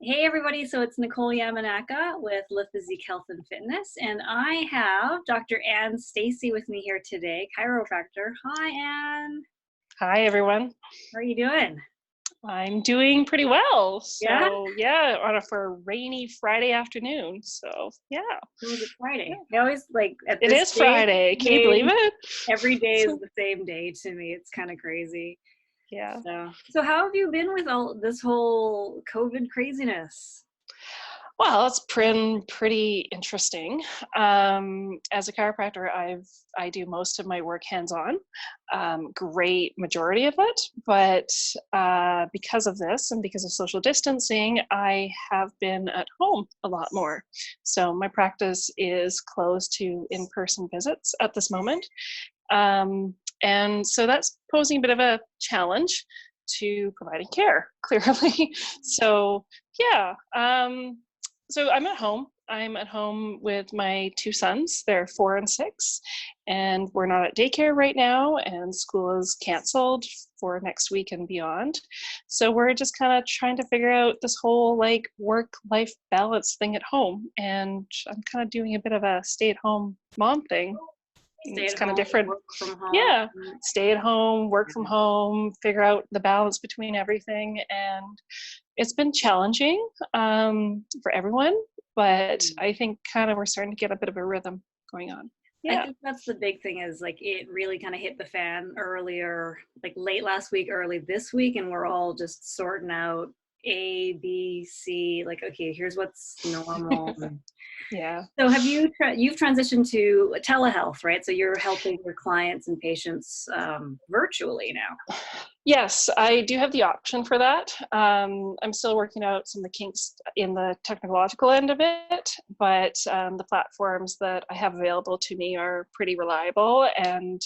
Hey everybody, so it's Nicole Yamanaka with Live Physique Health and Fitness, and I have Dr. Ann Stacey with me here today, chiropractor. Hi Ann, Hi, everyone. how are you doing? I'm doing pretty well. Yeah? So, yeah, for a rainy Friday afternoon. So, yeah, When was it yeah. Friday? I always like at It this is Friday. Can you day, believe it? every day is So, the same day to me. It's kind of crazy. yeah. So how have you been with all this whole COVID craziness? Well, it's been pretty interesting. As a chiropractor, I do most of my work hands-on, great majority of it. But because of this and because of social distancing, I have been at home a lot more. So my practice is closed to in-person visits at this moment, and so that's posing a bit of a challenge to providing care, clearly. So yeah. So I'm at home. I'm at home with my two sons. They're 4 and 6, and we're not at daycare right now, and school is canceled for next week and beyond. So we're just kind of trying to figure out this whole like work-life balance thing at home, and I'm kind of doing a bit of a stay-at-home mom thing. Stay It's at kind of home, different. work from home. Yeah, stay at home, work from Yeah. home, figure out the balance between everything, and it's been challenging for everyone, but I think kind of we're starting to get a bit of a rhythm going on. I Yeah. think that's the big thing is like it really kind of hit the fan earlier, like late last week, early this week, and we're all just sorting out A, B, C, like, okay, here's what's normal. Yeah. So have you've transitioned to telehealth, right? So you're helping your clients and patients virtually now. Yes, I do have the option for that. I'm still working out some of the kinks in the technological end of it, but the platforms that I have available to me are pretty reliable and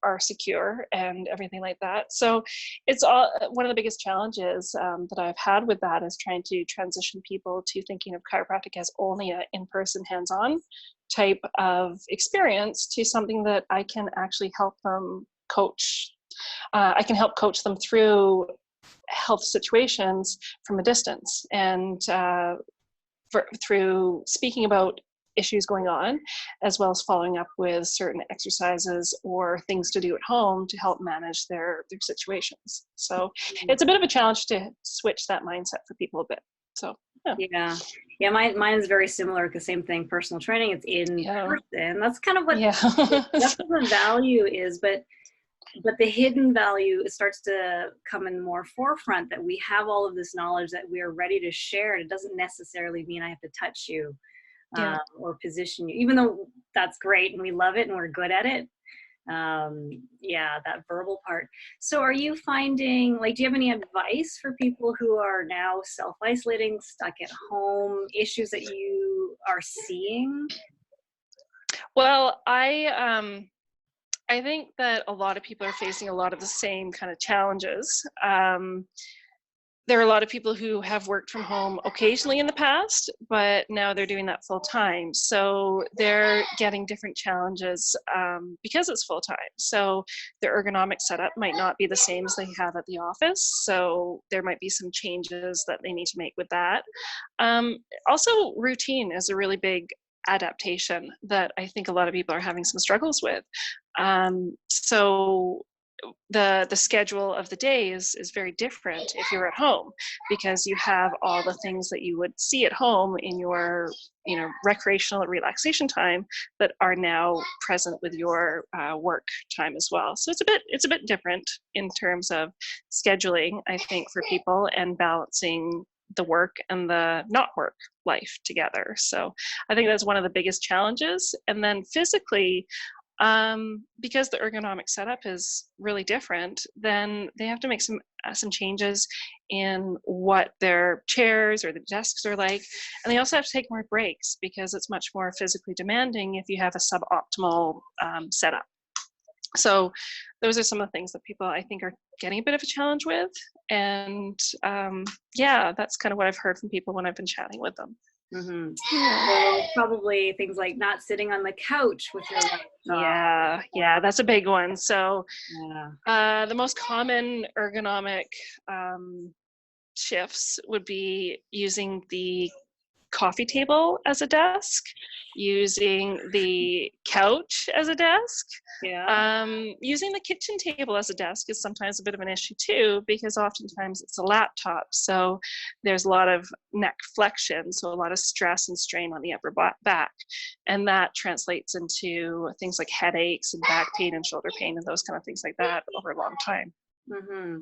are secure and everything like that. So it's all one of the biggest challenges that I've had with that is trying to transition people to thinking of chiropractic as only an in-person, hands-on type of experience to something that I can actually help them coach. I can help coach them through health situations from a distance and through speaking about issues going on, as well as following up with certain exercises or things to do at home to help manage their situations. So it's a bit of a challenge to switch that mindset for people a bit. So yeah. Yeah, mine is very similar. The same thing, personal training, it's in Yeah. person. That's kind of what Yeah. that's what the value is, but the hidden value starts to come in more forefront that we have all of this knowledge that we are ready to share. And it doesn't necessarily mean I have to touch you Yeah. or position you, even though that's great and we love it and we're good at it. Yeah, that verbal part. So are you finding, like, do you have any advice for people who are now self-isolating, stuck at home, issues that you are seeing? Well, I think that a lot of people are facing a lot of the same kind of challenges. There are a lot of people who have worked from home occasionally in the past, but now they're doing that full time. So they're getting different challenges because it's full time. So their ergonomic setup might not be the same as they have at the office. So there might be some changes that they need to make with that. Also, routine is a really big adaptation that I think a lot of people are having some struggles with. So the schedule of the day is very different if you're at home because you have all the things that you would see at home in your recreational and relaxation time that are now present with your work time as well. So it's a bit different in terms of scheduling, I think, for people and balancing the work and the not work life together. So I think that's one of the biggest challenges. And then physically, because the ergonomic setup is really different, then they have to make some changes in what their chairs or the desks are like, and they also have to take more breaks because it's much more physically demanding if you have a suboptimal setup. So those are some of the things that people I think are getting a bit of a challenge with, and yeah, that's kind of what I've heard from people when I've been chatting with them. Mm-hmm. Yeah. So probably things like not sitting on the couch with your laptop. Yeah, that's a big one. So Yeah. the most common ergonomic shifts would be using the coffee table as a desk, using the couch as a desk. Yeah. Using the kitchen table as a desk is sometimes a bit of an issue too, because oftentimes it's a laptop. So there's a lot of neck flexion, so a lot of stress and strain on the upper back. And that translates into things like headaches and back pain and shoulder pain and those kind of things like that over a long time. Hmm.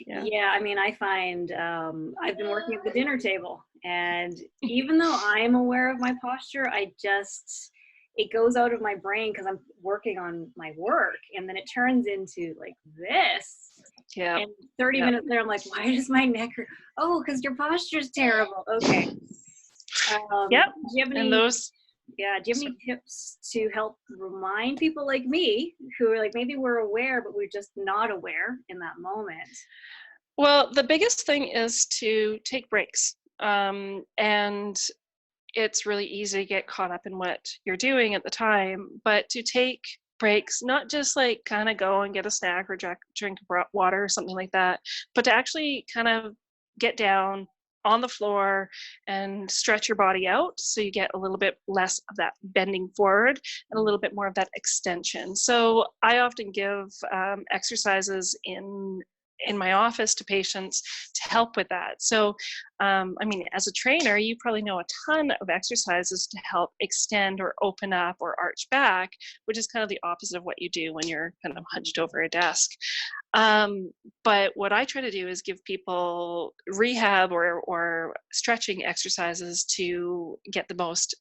Yeah. Yeah, I mean, I find I've been working at the dinner table, and even though I'm aware of my posture, it goes out of my brain because I'm working on my work, and then it turns into like this. Yeah. And 30 Yeah. minutes later, I'm like, why does my neck hurt? Oh, because your posture's terrible. Okay. Yep. Do you have And any? those, Yeah. Do you have any tips to help remind people like me who are like maybe we're aware, but we're just not aware in that moment? well, the biggest thing is to take breaks. And it's really easy to get caught up in what you're doing at the time, but to take breaks, not just like kind of go and get a snack or drink water or something like that, but to actually kind of get down on the floor and stretch your body out so you get a little bit less of that bending forward and a little bit more of that extension. So I often give exercises in my office to patients to help with that. So, I mean, as a trainer, you probably know a ton of exercises to help extend or open up or arch back, which is kind of the opposite of what you do when you're kind of hunched over a desk. But what I try to do is give people rehab or stretching exercises to get the most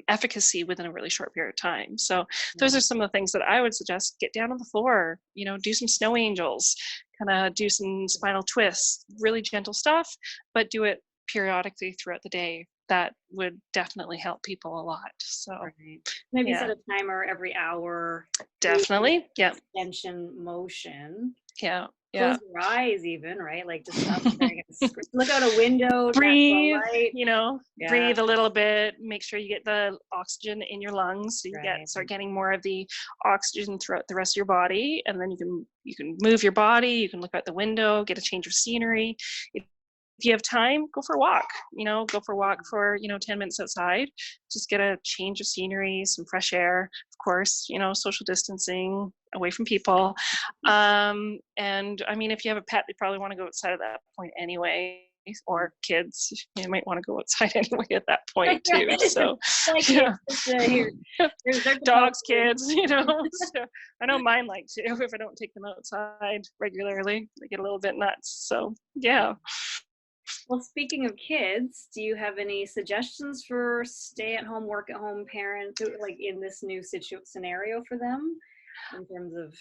efficacy within a really short period of time. So those are some of the things that I would suggest. Get down on the floor, do some snow angels, kind of do some spinal twists, really gentle stuff, but do it periodically throughout the day. That would definitely help people a lot. So Right. Maybe yeah, set a timer every hour. Do definitely. Yeah. extension motion. Yeah. Close Yeah. your eyes even, right? Like just stop staring at the screen. Look out a window, natural Breathe, light. Yeah, breathe a little bit, make sure you get the oxygen in your lungs so you right. start getting more of the oxygen throughout the rest of your body, and then you can move your body, you can look out the window, get a change of scenery. If you have time, go for a walk, go for a walk for 10 minutes outside, just get a change of scenery, some fresh air, of course, social distancing, away from people. And I mean, if you have a pet, they probably want to go outside at that point anyway, or kids, you might want to go outside anyway at that point too. So Like yeah. it's just there's Dogs, kids, so I know mine like to, if I don't take them outside regularly, they get a little bit nuts. So yeah. Well, speaking of kids, do you have any suggestions for stay-at-home, work-at-home parents who, like in this new scenario for them, in terms of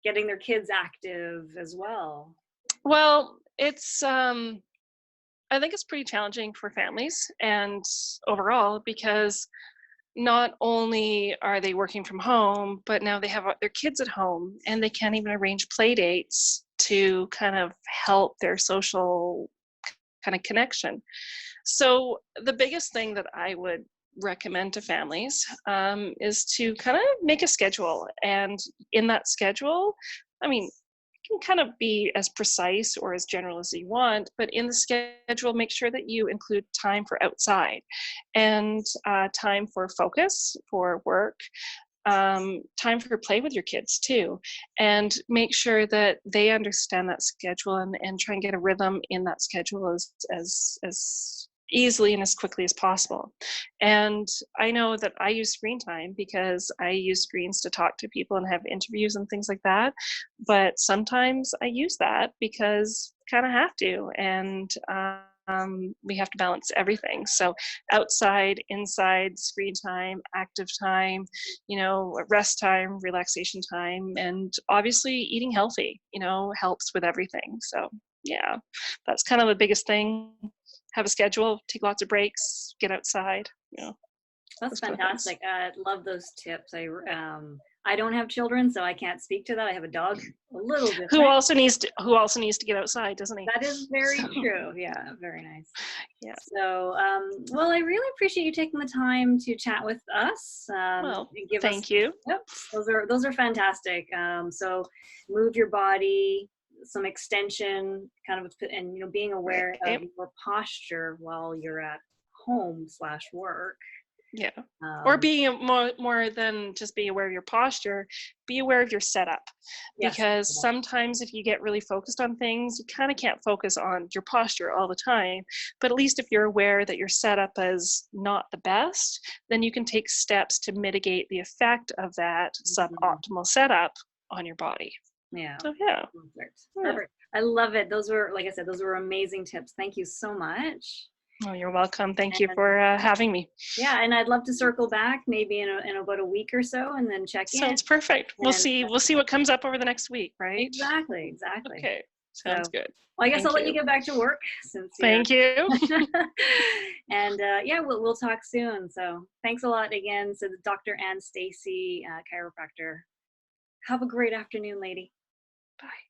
getting their kids active as well? Well, it's I think it's pretty challenging for families and overall because not only are they working from home, but now they have their kids at home and they can't even arrange play dates to kind of help their social kind of connection. So the biggest thing that I would recommend to families is to kind of make a schedule. And in that schedule, I mean, can kind of be as precise or as general as you want, but in the schedule, make sure that you include time for outside and time for focus, for work, time for play with your kids too, and make sure that they understand that schedule and try and get a rhythm in that schedule as easily and as quickly as possible. And I know that I use screen time because I use screens to talk to people and have interviews and things like that, but sometimes I use that because kind of have to, and we have to balance everything. So outside, inside, screen time, active time, rest time, relaxation time, and obviously eating healthy, helps with everything. So yeah, that's kind of the biggest thing. Have a schedule, take lots of breaks, get outside, That's those kind of things. fantastic. I love those tips. I don't have children, so I can't speak to that. I have a dog, a little Who different. also needs to get outside, doesn't he? That is very So true. Yeah, very nice. yeah. So, well, I really appreciate you taking the time to chat with us Well, and give us thank you. tips. Those are fantastic. So, move your body, some extension kind of, and being aware of Right. your posture while you're at home slash work. Yeah. Or Um, being more than just being aware of your posture, be aware of your setup. yes. Because sometimes if you get really focused on things, you kind of can't focus on your posture all the time. But at least if you're aware that your setup is not the best, then you can take steps to mitigate the effect of that Mhm. suboptimal setup on your body. Yeah. So yeah. Perfect. Yeah. Perfect. I love it. Those were, like I said, those were amazing tips. Thank you so much. Oh, you're welcome. Thank you And for having me. yeah, and I'd love to circle back maybe in about a week or so and then check in. Sounds perfect. We'll And see. We'll see what comes up over the next week, right? exactly, exactly. Okay. So, Sounds good. well, I guess I'll Thank let you you. get back to work since you're. Thank you. And yeah, we'll talk soon. So thanks a lot again. So the Dr. Ann Stacey, chiropractor. Have a great afternoon, lady. Bye.